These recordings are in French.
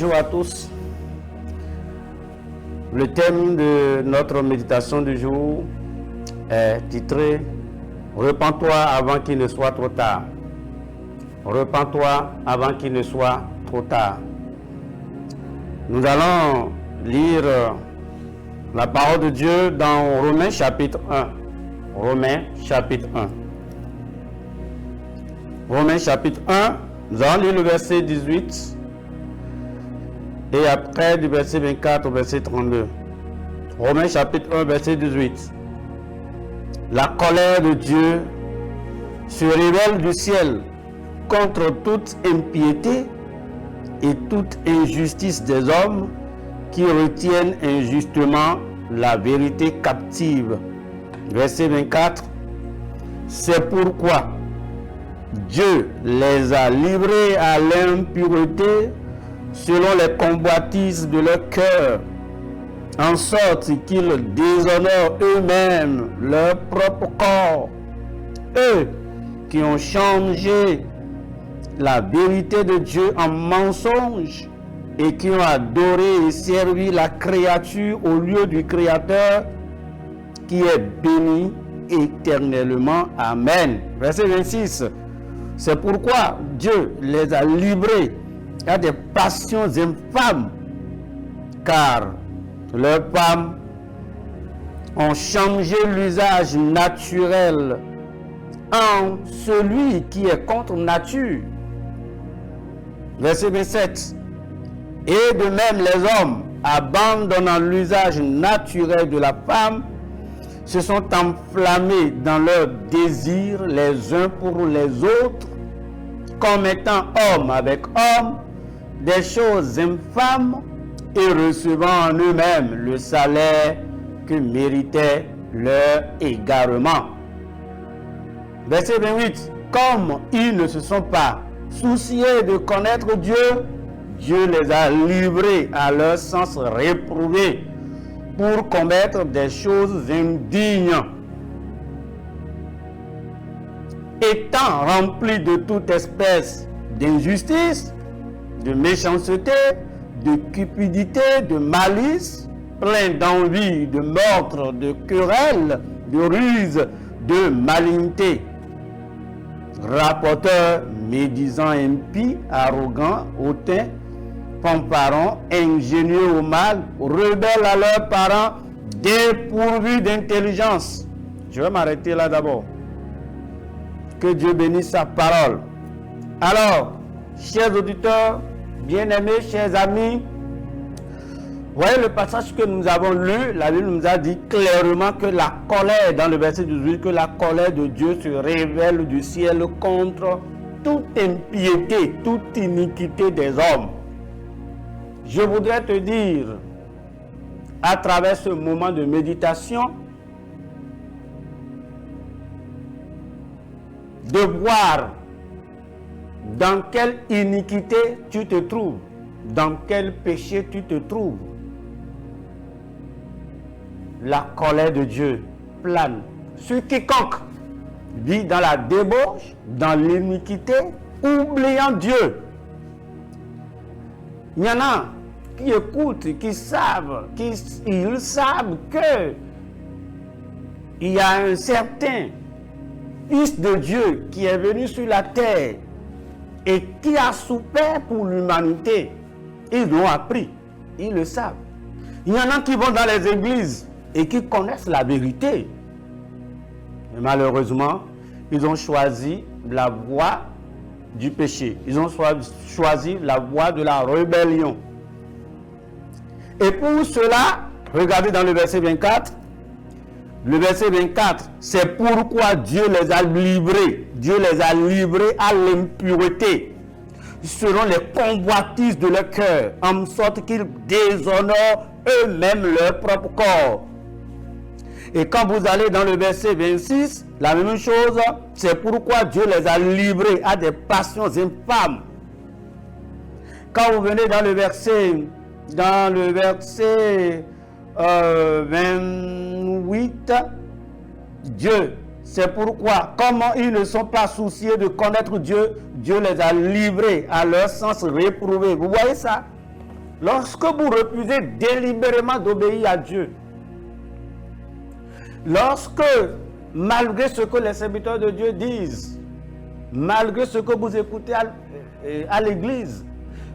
Bonjour à tous. Le thème de notre méditation du jour est titré « Repens-toi avant qu'il ne soit trop tard ». Repens-toi avant qu'il ne soit trop tard. Nous allons lire la parole de Dieu dans Romains chapitre 1. Romains chapitre 1. Romains chapitre 1, nous allons lire le verset 18 et après du verset 24 au verset 32. Romains chapitre 1, verset 18. La colère de Dieu se révèle du ciel contre toute impiété et toute injustice des hommes qui retiennent injustement la vérité captive. Verset 24. C'est pourquoi Dieu les a livrés à l'impureté selon les convoitises de leur cœur, en sorte qu'ils déshonorent eux-mêmes leur propre corps. Eux qui ont changé la vérité de Dieu en mensonge et qui ont adoré et servi la créature au lieu du Créateur qui est béni éternellement. Amen. Verset 26. C'est pourquoi Dieu les a livrés à des passions infâmes, car leurs femmes ont changé l'usage naturel en celui qui est contre nature. Verset 27. Et de même les hommes, abandonnant l'usage naturel de la femme, se sont enflammés dans leurs désirs les uns pour les autres, commettant homme avec homme des choses infâmes et recevant en eux-mêmes le salaire que méritait leur égarement. Verset 28. Comme ils ne se sont pas souciés de connaître Dieu, Dieu les a livrés à leur sens réprouvé pour commettre des choses indignes. Étant remplis de toute espèce d'injustice, de méchanceté, de cupidité, de malice, plein d'envie, de meurtre, de querelles, de ruse, de malignité. Rapporteurs, médisants, impies, arrogants, hautains, fanfarons, ingénieux au mal, rebelles à leurs parents, dépourvus d'intelligence. Je vais m'arrêter là d'abord. Que Dieu bénisse sa parole. Alors, chers auditeurs, bien-aimés, chers amis, voyez le passage que nous avons lu, la Bible nous a dit clairement que la colère, dans le verset 18, que la colère de Dieu se révèle du ciel contre toute impiété, toute iniquité des hommes. Je voudrais te dire, à travers ce moment de méditation, de voir dans quelle iniquité tu te trouves, dans quel péché tu te trouves. La colère de Dieu plane sur quiconque vit dans la débauche, dans l'iniquité, oubliant Dieu. Il y en a qui écoutent, qui savent, ils savent que il y a un certain Fils de Dieu qui est venu sur la terre et qui a souffert pour l'humanité. Ils l'ont appris, ils le savent. Il y en a qui vont dans les églises et qui connaissent la vérité. Mais malheureusement, ils ont choisi la voie du péché. Ils ont choisi la voie de la rébellion. Et pour cela, regardez dans le verset 24. Le verset 24, c'est pourquoi Dieu les a livrés. Dieu les a livrés à l'impureté, selon les convoitises de leur cœur, en sorte qu'ils déshonorent eux-mêmes leur propre corps. Et quand vous allez dans le verset 26, la même chose, c'est pourquoi Dieu les a livrés à des passions infâmes. Quand vous venez dans le verset 28, Dieu, c'est pourquoi, comment ils ne sont pas soucieux de connaître Dieu, Dieu les a livrés à leur sens réprouvé. Vous voyez ça? lorsque vous refusez délibérément d'obéir à Dieu, lorsque, malgré ce que les serviteurs de Dieu disent, malgré ce que vous écoutez à l'église,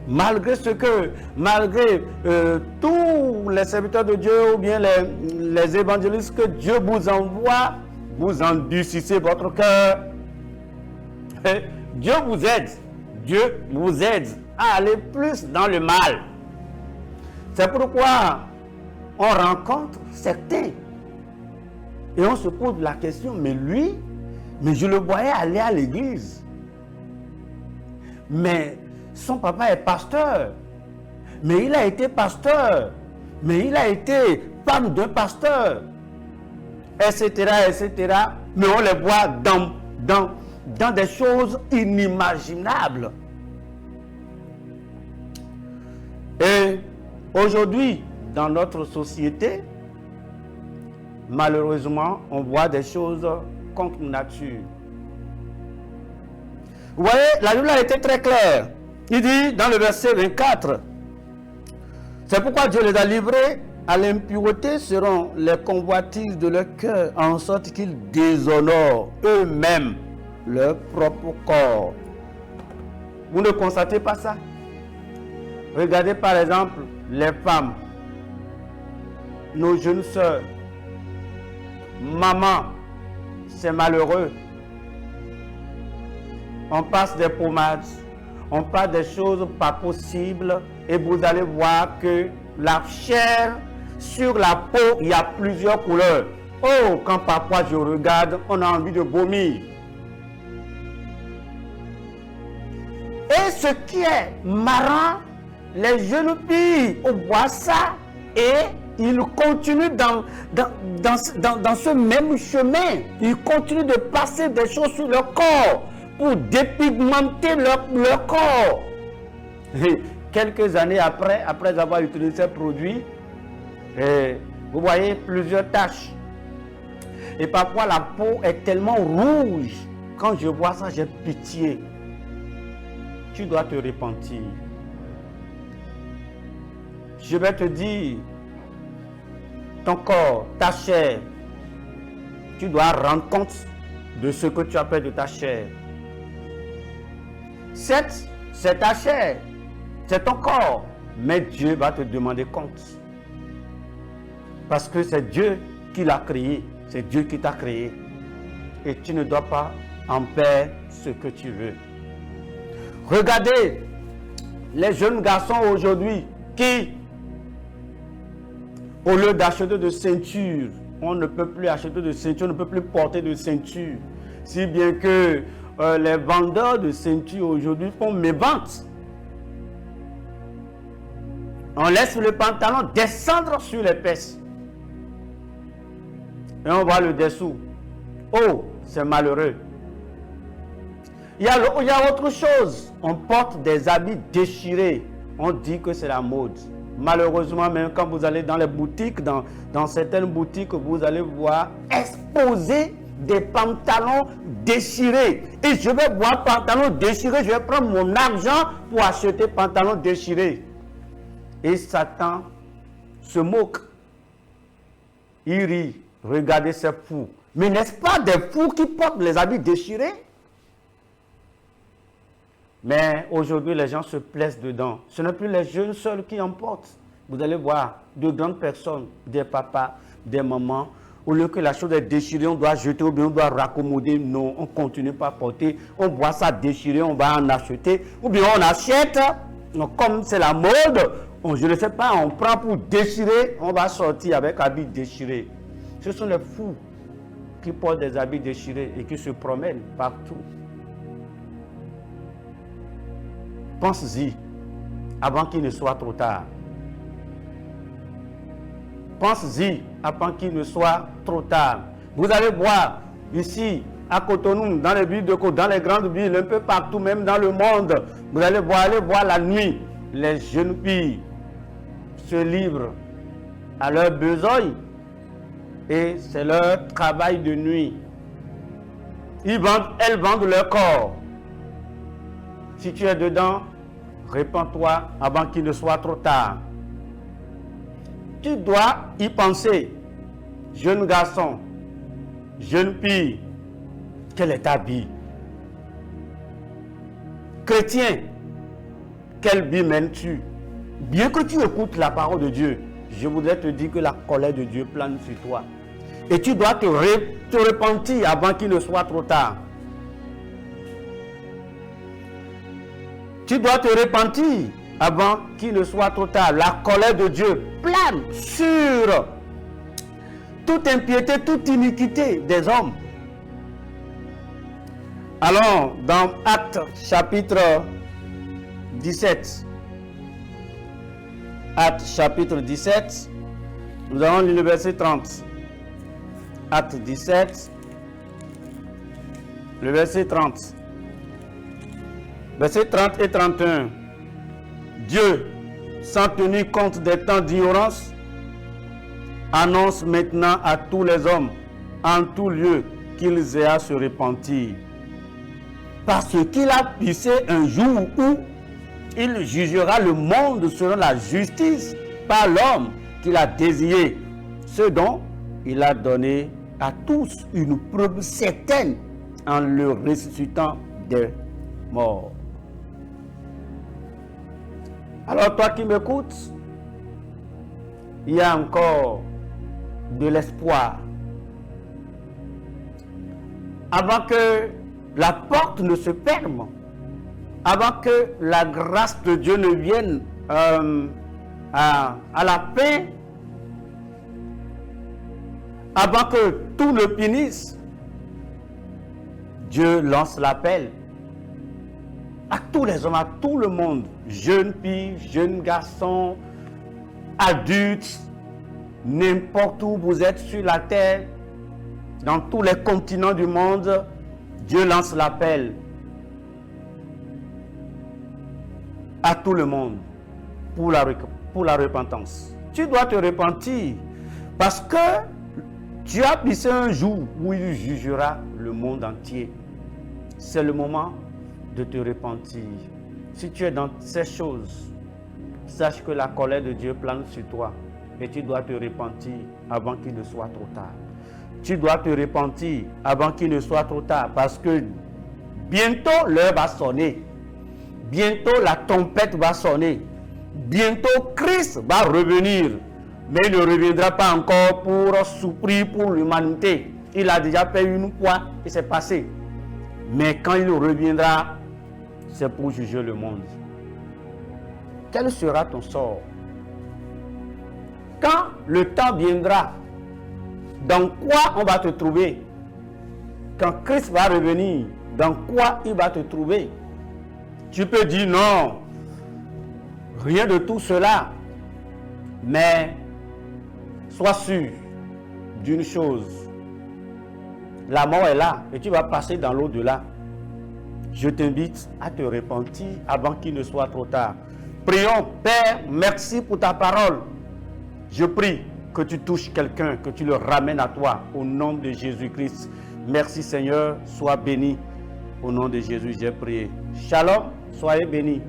malgré tous les serviteurs de Dieu ou bien les évangélistes que Dieu vous envoie, vous endurcissez votre cœur. Dieu vous aide. Dieu vous aide à aller plus dans le mal. C'est pourquoi on rencontre certains et on se pose la question, mais lui, je le voyais aller à l'église. Mais son papa est pasteur. Mais il a été pasteur. Mais il a été femme d'un pasteur. Etc., etc. Mais on les voit dans des choses inimaginables. Et aujourd'hui, dans notre société, malheureusement, on voit des choses contre nature. Vous voyez, la Bible a été très claire. Il dit dans le verset 24, c'est pourquoi Dieu les a livrés à l'impureté selon les convoitises de leur cœur, en sorte qu'ils déshonorent eux-mêmes leur propre corps. Vous ne constatez pas ça? Regardez par exemple les femmes, nos jeunes sœurs. Maman, c'est malheureux. On passe des pommades, on passe des choses pas possibles et vous allez voir que la chair, sur la peau, il y a plusieurs couleurs. Oh, quand parfois je regarde, on a envie de vomir. Et ce qui est marrant, les jeunes filles voient ça et ils continuent dans ce même chemin. Ils continuent de passer des choses sur leur corps pour dépigmenter leur corps. Et quelques années après avoir utilisé ces produits, vous voyez plusieurs taches. Et parfois la peau est tellement rouge. Quand je vois ça, j'ai pitié. Tu dois te repentir. Je vais te dire, ton corps, ta chair, tu dois rendre compte de ce que tu as fait de ta chair. Certes, c'est ta chair, c'est ton corps, mais Dieu va te demander compte. Parce que c'est Dieu qui l'a créé, c'est Dieu qui t'a créé. Et tu ne dois pas en faire ce que tu veux. Regardez les jeunes garçons aujourd'hui qui, au lieu d'acheter de ceinture, on ne peut plus acheter de ceinture, on ne peut plus porter de ceinture. Si bien que les vendeurs de ceintures aujourd'hui font mévente. On laisse le pantalon descendre sur les fesses. Et on voit le dessous. Oh, c'est malheureux. Il y a autre chose. On porte des habits déchirés. On dit que c'est la mode. Malheureusement, même quand vous allez dans les boutiques, dans certaines boutiques, vous allez voir exposer des pantalons déchirés. Et je vais voir pantalons déchirés, je vais prendre mon argent pour acheter pantalons déchirés. Et Satan se moque. Il rit. Regardez ces fous. Mais n'est-ce pas des fous qui portent les habits déchirés? Mais aujourd'hui, les gens se plaisent dedans. Ce n'est plus les jeunes seuls qui en portent. Vous allez voir de grandes personnes, des papas, des mamans. Au lieu que la chose est déchirée, on doit jeter ou bien on doit raccommoder. Non, on ne continue pas à porter. On voit ça déchiré, on va en acheter. Ou bien on achète. Donc, comme c'est la mode, je ne sais pas, on prend pour déchirer. On va sortir avec habits déchirés. Ce sont les fous qui portent des habits déchirés et qui se promènent partout. Pense-y avant qu'il ne soit trop tard. Pense-y avant qu'il ne soit trop tard. Vous allez voir ici à Cotonou, dans les villes de Cotonou, dans les grandes villes, un peu partout, même dans le monde, vous allez voir la nuit, les jeunes filles se livrent à leurs besoins et c'est leur travail de nuit. Elles vendent leur corps. Si tu es dedans, Répands-toi avant qu'il ne soit trop tard. Tu dois y penser. Jeune garçon, jeune fille, quelle est ta vie? Chrétien, quelle vie mènes-tu? Bien que tu écoutes la parole de Dieu, je voudrais te dire que la colère de Dieu plane sur toi. Et tu dois te repentir avant qu'il ne soit trop tard. Tu dois te repentir avant qu'il ne soit trop tard. La colère de Dieu plane sur toute impiété, toute iniquité des hommes. Allons dans Actes chapitre 17. Actes chapitre 17. Nous allons lire le verset 30. Actes 17. Le verset 30. Versets 30 et 31. Dieu, sans tenir compte des temps d'ignorance, annonce maintenant à tous les hommes, en tout lieu, qu'ils aient à se repentir. Parce qu'il a fixé un jour où il jugera le monde selon la justice par l'homme qu'il a désiré, ce dont il a donné à tous une preuve certaine en le ressuscitant des morts. Alors toi qui m'écoutes, il y a encore de l'espoir. Avant que la porte ne se ferme, avant que la grâce de Dieu ne vienne à la fin, avant que tout ne finisse, Dieu lance l'appel à tous les hommes, à tout le monde, jeunes filles, jeunes garçons, adultes, n'importe où vous êtes sur la terre, dans tous les continents du monde, Dieu lance l'appel à tout le monde pour la repentance. Tu dois te repentir parce que tu as fixé un jour où il jugera le monde entier. C'est le moment de te repentir. Si tu es dans ces choses, sache que la colère de Dieu plane sur toi et tu dois te repentir avant qu'il ne soit trop tard. Tu dois te repentir avant qu'il ne soit trop tard parce que bientôt l'heure va sonner. Bientôt la trompette va sonner. Bientôt Christ va revenir. Mais il ne reviendra pas encore pour souffrir pour l'humanité. Il a déjà fait une fois et c'est passé. Mais quand il reviendra, c'est pour juger le monde. Quel sera ton sort? Quand le temps viendra, dans quoi on va te trouver? Quand Christ va revenir, dans quoi il va te trouver? Tu peux dire non, rien de tout cela. Mais sois sûr d'une chose. La mort est là et tu vas passer dans l'au-delà. Je t'invite à te repentir avant qu'il ne soit trop tard. Prions, Père, merci pour ta parole. Je prie que tu touches quelqu'un, que tu le ramènes à toi au nom de Jésus-Christ. Merci Seigneur, sois béni. Au nom de Jésus, j'ai prié. Shalom, soyez bénis.